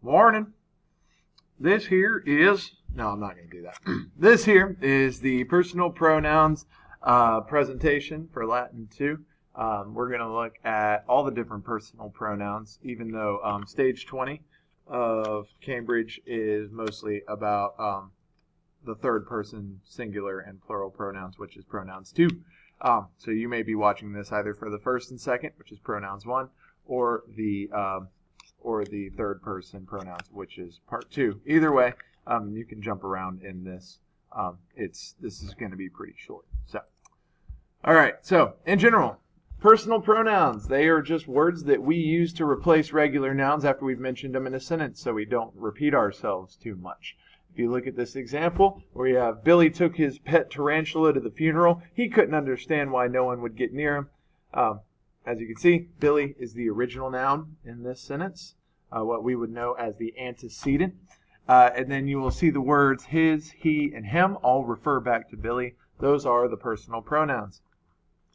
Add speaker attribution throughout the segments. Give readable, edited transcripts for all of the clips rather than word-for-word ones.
Speaker 1: Morning. This here is, no, I'm not going to do that. This here is the personal pronouns presentation for Latin 2. We're going to look at all the different personal pronouns, even though stage 20 of Cambridge is mostly about the third person singular and plural pronouns, which is pronouns 2. So you may be watching this either for the first and second, which is pronouns 1, or the third person pronouns, which is part 2. Either way, you can jump around in this. This is going to be pretty short. So, all right. So, in general, personal pronouns, they are just words that we use to replace regular nouns after we've mentioned them in a sentence, so we don't repeat ourselves too much. If you look at this example, where you have Billy took his pet tarantula to the funeral, he couldn't understand why no one would get near him. As you can see, Billy is the original noun in this sentence, what we would know as the antecedent. And then you will see the words his, he, and him all refer back to Billy. Those are the personal pronouns.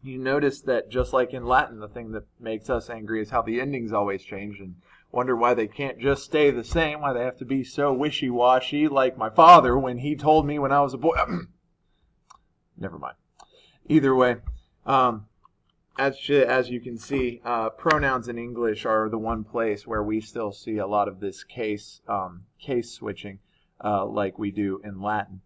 Speaker 1: You notice that just like in Latin, the thing that makes us angry is how the endings always change and wonder why they can't just stay the same, why they have to be so wishy-washy like my father when he told me when I was a boy. Never mind. Either way, as you can see, pronouns in English are the one place where we still see a lot of this case switching like we do in Latin.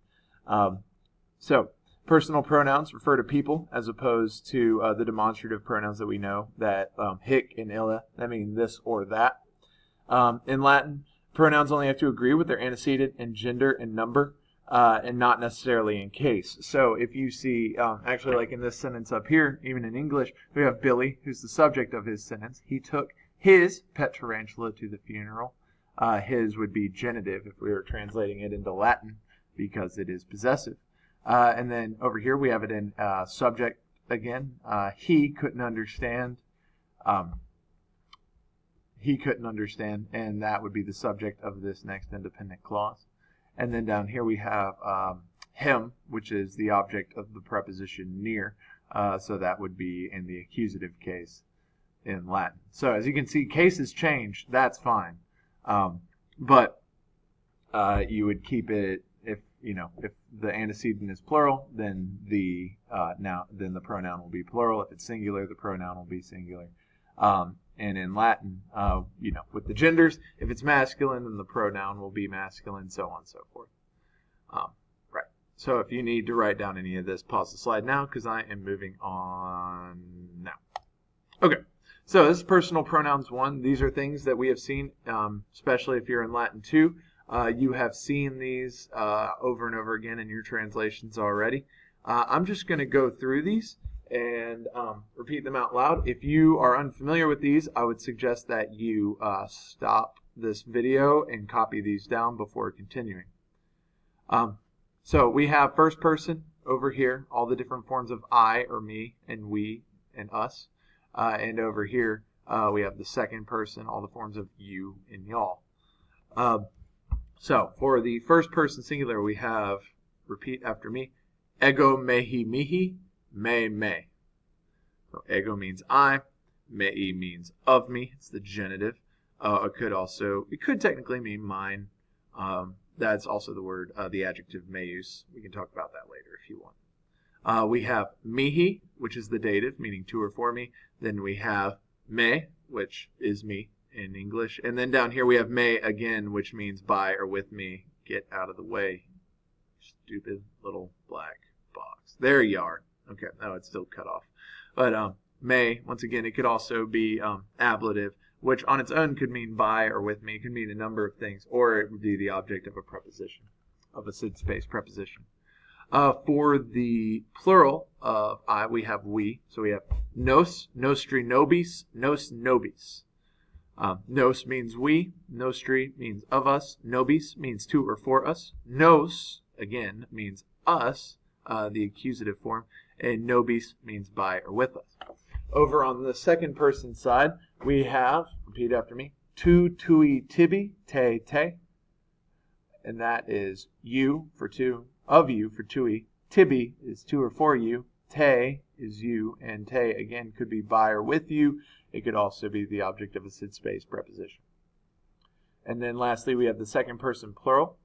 Speaker 1: So, personal pronouns refer to people as opposed to the demonstrative pronouns that we know, that hic and illa, that mean this or that. In Latin, pronouns only have to agree with their antecedent in gender and number, and not necessarily in case. So if you see, actually like in this sentence up here, even in English, we have Billy, who's the subject of his sentence. He took his pet tarantula to the funeral. His would be genitive if we were translating it into Latin, because it is possessive. And then over here we have it in subject again. He couldn't understand. He couldn't understand, and that would be the subject of this next independent clause. And then down here we have him, which is the object of the preposition near. So that would be in the accusative case in Latin. So as you can see, cases change. That's fine. But you would keep it if the antecedent is plural, then the pronoun will be plural. If it's singular, the pronoun will be singular. And in Latin, with the genders, if it's masculine, then the pronoun will be masculine, so on and so forth. Right. So if you need to write down any of this, pause the slide now, because I am moving on now. Okay. So this is personal pronouns 1. These are things that we have seen, especially if you're in Latin 2. You have seen these over and over again in your translations already. I'm just going to go through these and repeat them out loud. If you are unfamiliar with these, I would suggest that you stop this video and copy these down before continuing. So we have first person over here, all the different forms of I or me and we and us. And over here we have the second person, all the forms of you and y'all. So for the first person singular, we have, repeat after me, ego mehi mihi, me. So ego means I, mei means of me. It's the genitive. It could technically mean mine. That's also the word, the adjective meus. We can talk about that later if you want. We have mihi, which is the dative, meaning to or for me. Then we have me, which is me in English. And then down here we have me again, which means by or with me. Get out of the way, stupid little black box. There you are. Okay, no, it's still cut off. But may, once again, it could also be ablative, which on its own could mean by or with me. It could mean a number of things, or it would be the object of a preposition, of a sid-space preposition. For the plural of I, we have we. So we have nos, nostri nobis, nos nobis. Nos means we, nostri means of us, nobis means to or for us, nos, again, means us, the accusative form, and nobis means by or with us. Over on the second person side, we have, repeat after me, tu, tui, tibi, te, te, and that is you for two, of you for tui, tibi is to or for you, te is you, and te again could be by or with you. It could also be the object of a sid-space preposition. And then lastly, we have the second person plural,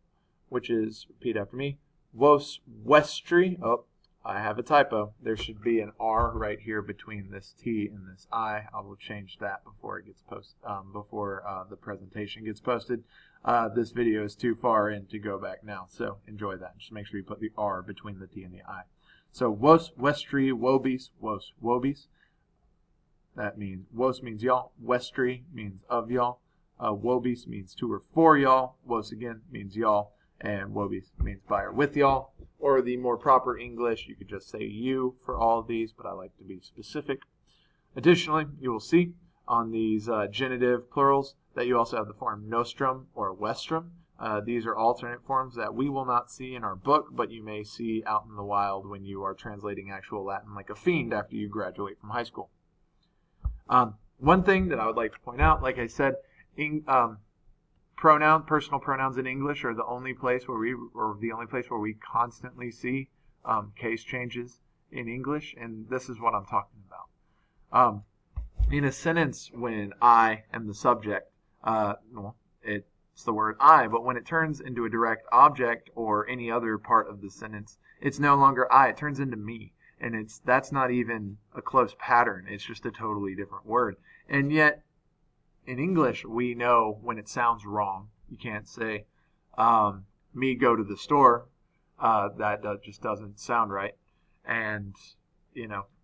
Speaker 1: which is, repeat after me, vos vestri. Oh, I have a typo. There should be an R right here between this T and this I. I will change that before it gets posted. Before the presentation gets posted. This video is too far in to go back now, so enjoy that. Just make sure you put the R between the T and the I. So vos vestri vobis, vos vobis. That means vos means y'all, vestri means of y'all, vobis means to or for y'all, vos again means y'all, and vobis means by or with y'all. Or the more proper English, you could just say you for all of these, but I like to be specific. Additionally, you will see on these genitive plurals that you also have the form nostrum or vestrum. These are alternate forms that we will not see in our book, but you may see out in the wild when you are translating actual Latin like a fiend after you graduate from high school. One thing that I would like to point out, like I said, personal pronouns in English are the only place where we constantly see case changes in English, and this is what I'm talking about. In a sentence, when I am the subject, it's the word I, but when it turns into a direct object or any other part of the sentence, it's no longer I, it turns into me. And that's not even a close pattern. It's just a totally different word. And yet, in English, we know when it sounds wrong. You can't say, me go to the store. That just doesn't sound right. And,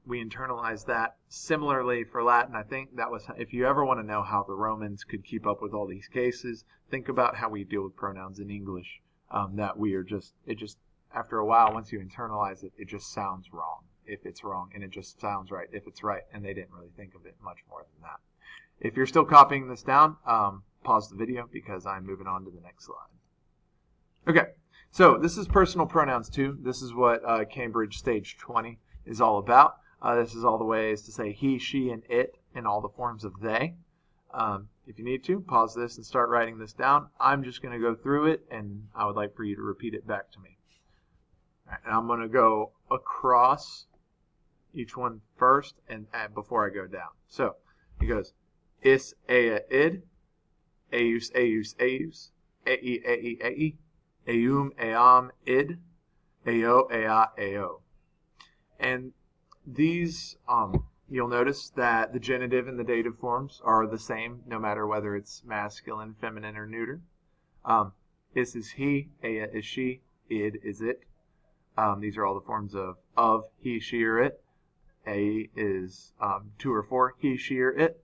Speaker 1: we internalize that. Similarly for Latin, I think that was, if you ever want to know how the Romans could keep up with all these cases, think about how we deal with pronouns in English. After a while, once you internalize it, it just sounds wrong if it's wrong, and it just sounds right if it's right, and they didn't really think of it much more than that. If you're still copying this down, pause the video because I'm moving on to the next slide. Okay, so this is personal pronouns too. This is what Cambridge Stage 20 is all about. This is all the ways to say he, she, and it in all the forms of they. If you need to, pause this and start writing this down. I'm just going to go through it, and I would like for you to repeat it back to me. And I'm going to go across each one first and before I go down. So it goes is, ea, id, eus, eus, eus, ei, ei, ei, eum, eam, id, eo, ea, eo. And these, you'll notice that the genitive and the dative forms are the same no matter whether it's masculine, feminine, or neuter. Is he, ea is she, id is it. These are all the forms of he, she, or it. A is to or for he, she, or it.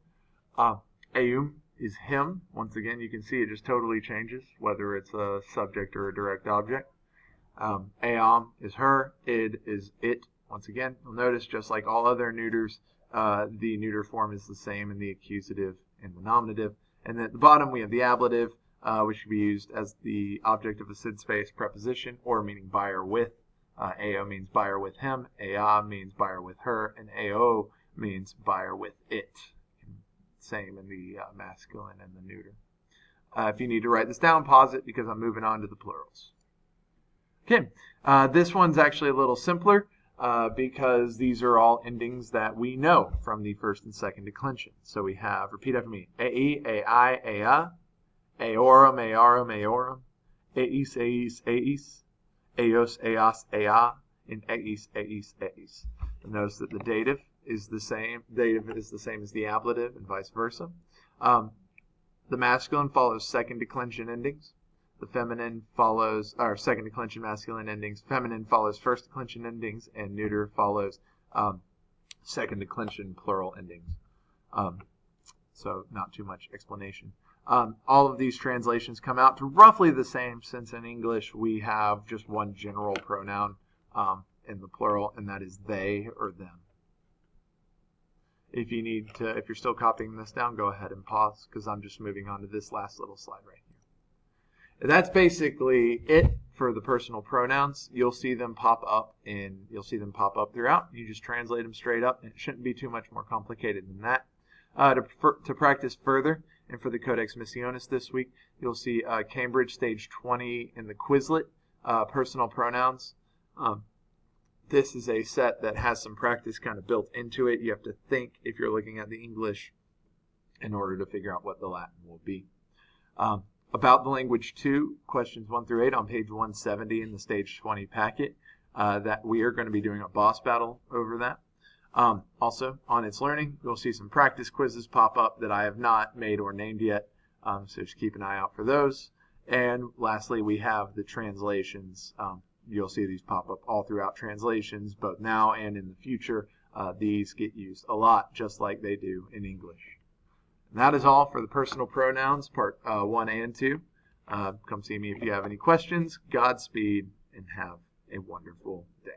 Speaker 1: Eum is him. Once again, you can see it just totally changes whether it's a subject or a direct object. Eam is her. Id is it. Once again, you'll notice just like all other neuters, the neuter form is the same in the accusative and the nominative. And then at the bottom we have the ablative, which can be used as the object of a sid space preposition or meaning by or with. Ao means by or with him, ea means by or with her, and ao means by or with it. Same in the masculine and the neuter. If you need to write this down, pause it because I'm moving on to the plurals. Okay, this one's actually a little simpler because these are all endings that we know from the first and second declension. So we have, repeat after me, ei, ai, ea, eorum, earum, eorum, eis, eis, eis, eos, eas, ea, and eis, eis, eis. And notice that the dative is the same. Dative is the same as the ablative, and vice versa. The masculine follows second declension endings. The feminine follows, or second declension masculine endings. Feminine follows first declension endings, and neuter follows second declension plural endings. So not too much explanation. All of these translations come out to roughly the same, since in English we have just one general pronoun in the plural, and that is they or them. If you're still copying this down, go ahead and pause because I'm just moving on to this last little slide right here. That's basically it for the personal pronouns. You'll see them pop up throughout. You just translate them straight up, and it shouldn't be too much more complicated than that. To practice further, and for the Codex Missionis this week, you'll see Cambridge Stage 20 in the Quizlet, personal pronouns. This is a set that has some practice kind of built into it. You have to think if you're looking at the English in order to figure out what the Latin will be. About the Language 2, questions 1 through 8 on page 170 in the Stage 20 packet. That we are going to be doing a boss battle over that. Also, on It's Learning, you'll see some practice quizzes pop up that I have not made or named yet, so just keep an eye out for those. And lastly, we have the translations. You'll see these pop up all throughout translations, both now and in the future. These get used a lot, just like they do in English. And that is all for the personal pronouns, part 1 and 2. Come see me if you have any questions. Godspeed, and have a wonderful day.